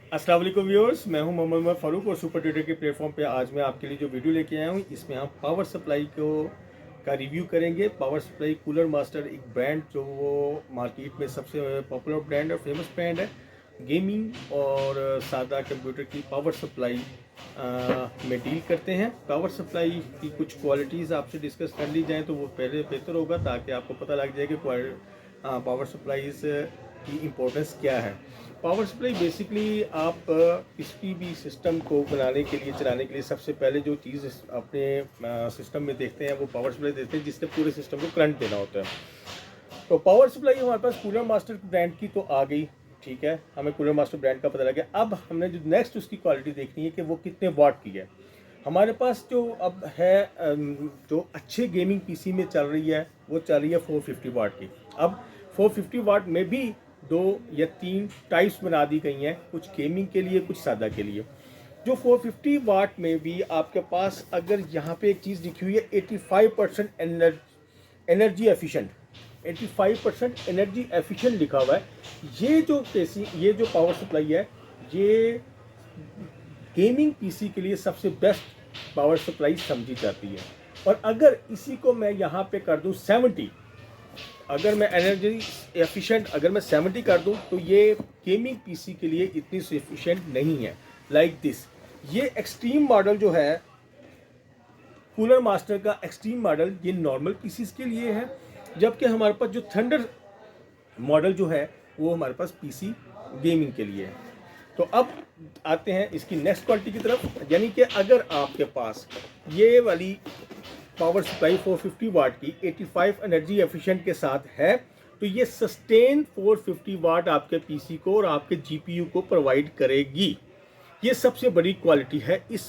अस्सलाम वालेकुम व्यूअर्स, मैं हूं मोहम्मद फ़ारूक और सुपर ट्रेडर के प्लेटफॉर्म पे आज मैं आपके लिए जो वीडियो लेके आया हूं इसमें हम पावर सप्लाई का रिव्यू करेंगे। पावर सप्लाई कूलर मास्टर एक ब्रांड जो वो मार्केट में सबसे पॉपुलर ब्रांड है, फेमस ब्रांड है। गेमिंग और सादा कंप्यूटर की पावर सप्लाई में डील करते हैं। पावर सप्लाई की कुछ क्वालिटीज़ आपसे डिस्कस कर ली जाए तो वो पहले बेहतर होगा, ताकि आपको पता लग जाए कि पावर सप्लाईज की इम्पोर्टेंस क्या है। पावर सप्लाई बेसिकली आप किसी भी सिस्टम को बनाने के लिए, चलाने के लिए सबसे पहले जो चीज़ अपने सिस्टम में देखते हैं वो पावर सप्लाई देखते हैं, जिससे पूरे सिस्टम को करंट देना होता है। तो पावर सप्लाई हमारे पास कूलर मास्टर ब्रांड की तो आ गई, ठीक है, हमें कूलर मास्टर ब्रांड का पता लग गया। अब हमने जो नेक्स्ट उसकी क्वालिटी देखनी है कि वो कितने वाट की है। हमारे पास जो अब है जो अच्छे गेमिंग पीसी में चल रही है वो चल रही है 450 वाट की। अब 450 वाट में भी 2 या 3 टाइप्स बना दी गई हैं, कुछ गेमिंग के लिए, कुछ सादा के लिए। जो 450 वाट में भी आपके पास अगर यहाँ पे एक चीज़ लिखी हुई है 85% एनर्जी एफिशिएंट, 85% एनर्जी एफिशिएंट लिखा हुआ है। ये जो पावर सप्लाई है ये गेमिंग पीसी के लिए सबसे बेस्ट पावर सप्लाई समझी जाती है। और अगर इसी को मैं यहाँ पे कर दूँ 70, अगर मैं एनर्जी एफिशिएंट अगर मैं 70 कर दूं तो ये गेमिंग पीसी के लिए इतनी सफिशिएंट नहीं है। लाइक दिस, ये एक्सट्रीम मॉडल जो है कूलर मास्टर का एक्सट्रीम मॉडल, ये नॉर्मल पीसीज के लिए है, जबकि हमारे पास जो थंडर मॉडल जो है वो हमारे पास पीसी गेमिंग के लिए है। तो अब आते हैं इसकी नेक्स्ट क्वालिटी की तरफ, यानी कि अगर आपके पास ये वाली पावर सप्लाई 450 वाट की 85 एनर्जी एफिशिएंट के साथ है तो ये सस्टेन 450 वाट आपके पीसी को और आपके जीपीयू को प्रोवाइड करेगी। ये सबसे बड़ी क्वालिटी है इस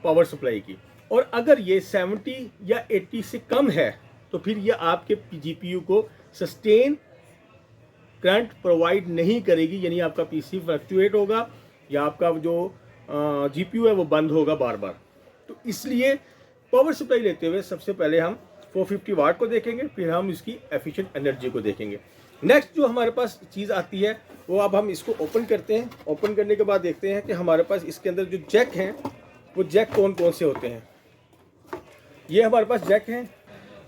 पावर सप्लाई की। और अगर ये 70 या 80 से कम है तो फिर ये आपके जीपीयू को सस्टेन करंट प्रोवाइड नहीं करेगी, यानी आपका पीसी फ्लक्चुएट होगा या आपका जो जीपीयू है वो बंद होगा बार बार। तो इसलिए पावर सप्लाई लेते हुए सबसे पहले हम 450 वाट को देखेंगे, फिर हम इसकी एफिशिएंट एनर्जी को देखेंगे। नेक्स्ट जो हमारे पास चीज़ आती है वो अब हम इसको ओपन करते हैं। ओपन करने के बाद देखते हैं कि हमारे पास इसके अंदर जो जैक हैं वो जैक कौन कौन से होते हैं। ये हमारे पास जैक हैं।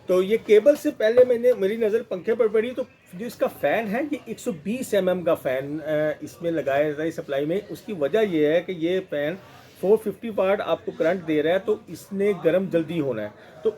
तो ये केबल से पहले मेरी नज़र पंखे पर पड़ी, तो जो इसका फ़ैन है ये 120 mm का फ़ैन इसमें लगाया जाता है सप्लाई में। उसकी वजह ये है कि ये फ़ैन 450 वाट आपको करंट दे रहा है तो इसने गर्म जल्दी होना है, तो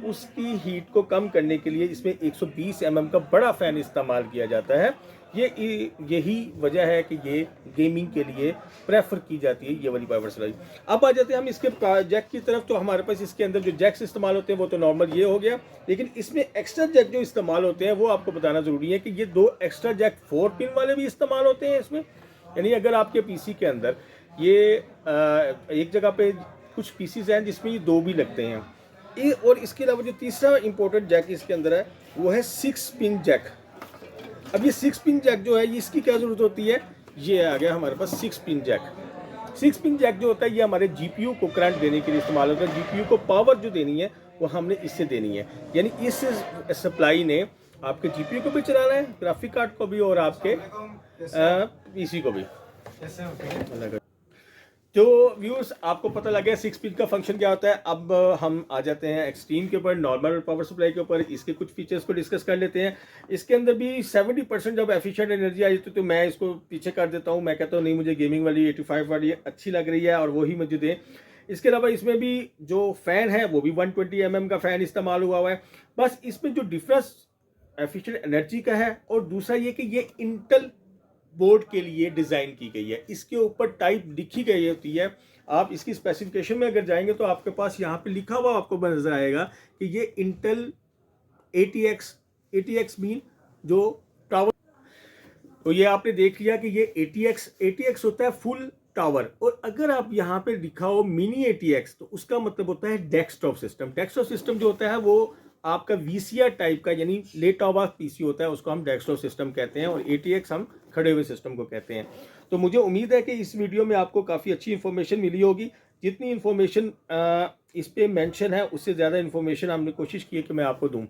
उसकी हीट को कम करने के लिए इसमें 120 mm का बड़ा फ़ैन इस्तेमाल किया जाता है। यही वजह है कि ये गेमिंग के लिए प्रेफर की जाती है ये वाली पावर सप्लाई। अब आ जाते हैं हम इसके जैक की तरफ। तो हमारे पास इसके अंदर जो जैक्स इस्तेमाल होते हैं वो तो नॉर्मल ये हो गया, लेकिन इसमें एक्स्ट्रा जैक जो इस्तेमाल होते हैं वो आपको बताना ज़रूरी है कि ये 2 एक्स्ट्रा जैक 4 पिन वाले भी इस्तेमाल होते हैं इसमें। यानी अगर आपके पीसी के अंदर ये एक जगह पे कुछ पीसीज हैं जिसमें ये 2 भी लगते हैं। और इसके अलावा जो तीसरा इंपॉर्टेंट जैक इसके अंदर है वो है 6 पिन जैक। अब ये 6 पिन जैक जो है इसकी क्या ज़रूरत होती है, ये आ गया हमारे पास 6 पिन जैक। 6 पिन जैक जो होता है ये हमारे जीपीयू को करंट देने के लिए इस्तेमाल होता है। जीपीयू को पावर जो देनी है वो हमने इससे देनी है, यानी इस सप्लाई ने आपके जीपीयू को भी चलाना है, ग्राफिक कार्ड को भी और आपके पीसी को भी। तो व्यूअर्स आपको पता लग गया 6 पिन का फंक्शन क्या होता है। अब हम आ जाते हैं एक्सट्रीम के ऊपर, नॉर्मल पावर सप्लाई के ऊपर। इसके कुछ फीचर्स को डिस्कस कर लेते हैं। इसके अंदर भी 70% जब एफिशिएंट एनर्जी आ जाती है तो मैं इसको पीछे कर देता हूँ। मैं कहता हूँ नहीं, मुझे गेमिंग वाली 85 वाली अच्छी लग रही है और वही मुझे दें। इसके अलावा इसमें भी जो फ़ैन है वो भी 120 mm का फ़ैन इस्तेमाल हुआ है। बस इसमें जो डिफरेंस एफिशिएंट एनर्जी का है और दूसरा ये कि ये इंटेल बोर्ड के लिए डिज़ाइन की गई है। इसके ऊपर टाइप लिखी गई होती है। आप इसकी स्पेसिफिकेशन में अगर जाएंगे तो आपके पास यहाँ पे लिखा हुआ आपको नजर आएगा कि ये इंटेल ATX मीन जो टावर, तो ये आपने देख लिया कि ये ATX होता है फुल टावर। और अगर आप यहाँ पे लिखा हो मिनी ATX तो उसका मतलब होता है डेस्कटॉप सिस्टम। डेस्कटॉप सिस्टम जो होता है वो आपका VCR टाइप का, यानी लेटा हुआ पीसी होता है, उसको हम डेस्कटॉप सिस्टम कहते हैं, और ATX हम खड़े हुए सिस्टम को कहते हैं। तो मुझे उम्मीद है कि इस वीडियो में आपको काफ़ी अच्छी इन्फॉर्मेशन मिली होगी। जितनी इन्फॉर्मेशन इस पे मेंशन है उससे ज़्यादा इन्फॉर्मेशन हमने कोशिश की है कि मैं आपको दूं।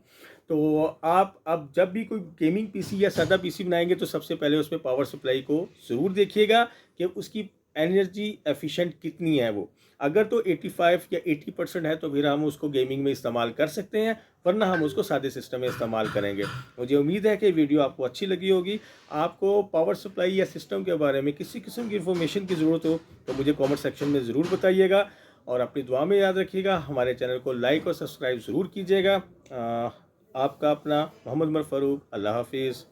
तो आप अब जब भी कोई गेमिंग पीसी या सादा पीसी बनाएंगे तो सबसे पहले उसमें पावर सप्लाई को ज़रूर देखिएगा कि उसकी एनर्जी एफिशिएंट कितनी है वो। अगर तो 85 या 80% है तो फिर हम उसको गेमिंग में इस्तेमाल कर सकते हैं, वरना हम उसको सादे सिस्टम में इस्तेमाल करेंगे। मुझे उम्मीद है कि वीडियो आपको अच्छी लगी होगी। आपको पावर सप्लाई या सिस्टम के बारे में किसी किस्म की इन्फॉर्मेशन की ज़रूरत हो तो मुझे कमेंट सेक्शन में ज़रूर बताइएगा, और अपनी दुआ में याद रखिएगा। हमारे चैनल को लाइक और सब्सक्राइब ज़रूर कीजिएगा। आपका अपना मोहम्मद उमर फ़ारूक। अल्लाह हाफिज़।